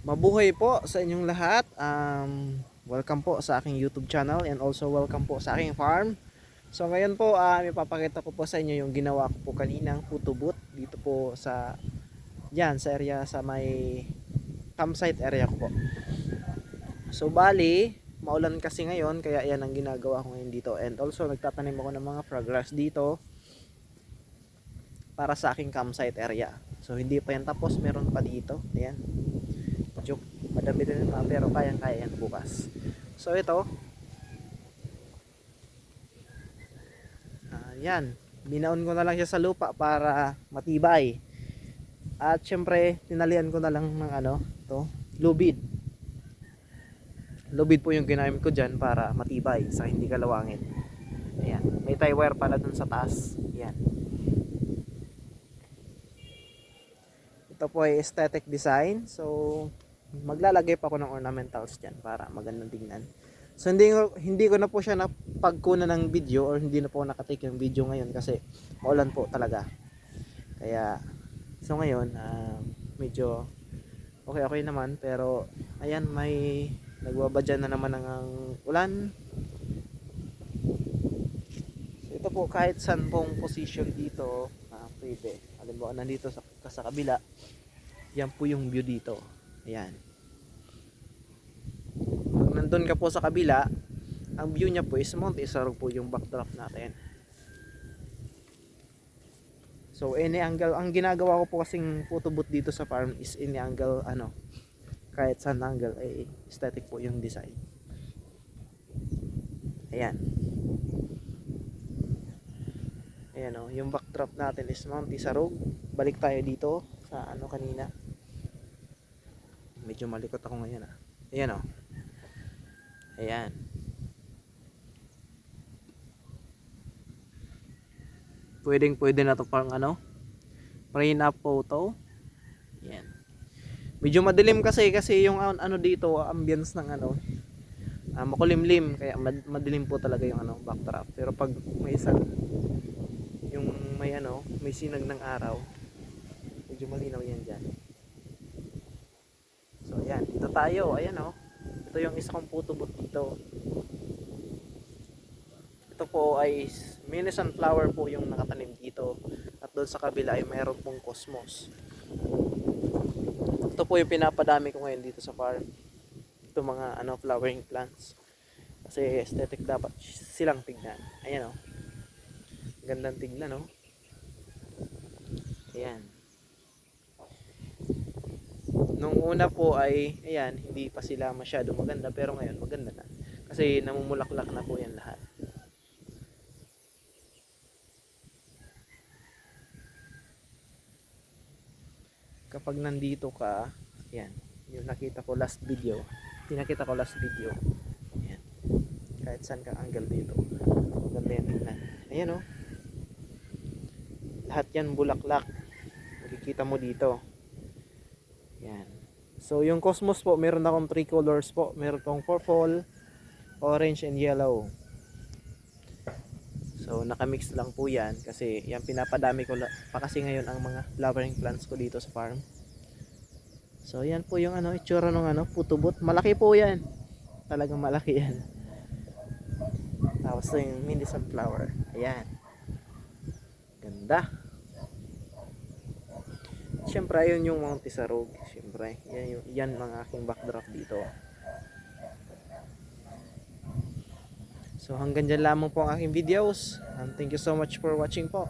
Mabuhay po sa inyong lahat. Welcome po sa aking YouTube channel and also welcome po sa aking farm. So ngayon po, ipapakita ko po sa inyo yung ginawa ko po kaninang photo booth dito po sa sa area sa may campsite area ko po. So bali, maulan kasi ngayon kaya yan ang ginagawa ko ngayon dito. And also nagtatanim ako ng mga fragras dito para sa aking campsite area. So hindi pa yan tapos, meron pa dito. Ayan. Joke, madami din naman pero kayang-kaya yan bukas. So ito, yan, binaon ko na lang siya sa lupa para matibay. At syempre, tinalian ko na lang ng to, lubid. Lubid po yung ginamit ko dyan para matibay sa hindi kalawangin. Ayan, may tie wire pala dun sa taas. Ayan. Ito po ay aesthetic design. So maglalagay pa ako ng ornamentals dyan para magandang tingnan. So hindi ko na po siya napagkunan ng video or hindi na po nakatake yung video ngayon kasi maulan po talaga. Kaya so ngayon medyo okay naman, pero ayan, may nagbabadyan na naman ng ulan. So ito po, kahit saan pong position dito pwede. Halimbawa nandito sa kabila, yan po yung view dito. Ayan. Pag nandun ka po sa kabila, ang view niya po is Mount Isarog po yung backdrop natin. So any angle, ang ginagawa ko po kasing photo booth dito sa farm is any angle, kahit saan angle ay aesthetic po yung design. Ayan. Ayan o, yung backdrop natin is Mount Isarog. Balik tayo dito sa kanina. Medyo malikot ako ngayon Ayan o. Ayan. Pwede na to pang frame up photo. Ayan. Medyo madilim kasi yung dito, ambience ng makulimlim, kaya madilim po talaga yung backdrop. Pero pag may yung may sinag ng araw, medyo malinaw yan dyan. So ayan, dito tayo. Ayan ito yung isa kong photo booth dito. Ito po ay mini sunflower po yung nakatanim dito. At doon sa kabila ay mayroon pong cosmos. Ito po yung pinapadami ko ngayon dito sa farm. Ito mga flowering plants. Kasi aesthetic dapat silang tignan. Ayan gandang tignan Ayan. Nung una po ay ayan, hindi pa sila masyado maganda, pero ngayon maganda na. Kasi namumulaklak na po yan lahat. Kapag nandito ka, ayan, yung nakita ko last video. Ayan. Kahit saan ka angle dito, maganda yan tingnan. Ayan lahat yan bulaklak. Makikita mo dito. Yan. So yung cosmos po, meron akong 3 colors po. Meron pong purple, orange, and yellow. So nakamix lang po yan kasi yan pinapadami ko pa kasi ngayon ang mga flowering plants ko dito sa farm. So yan po yung itsura ng photo booth. Malaki po yan. Talagang malaki yan. Tapos yung mini sunflower. Ayan. Ganda. Siyempre ayun yung Mount Isarog. Siyempre yan mga aking backdrop dito. So hanggang dyan lamang po ang aking videos. Thank you so much for watching po.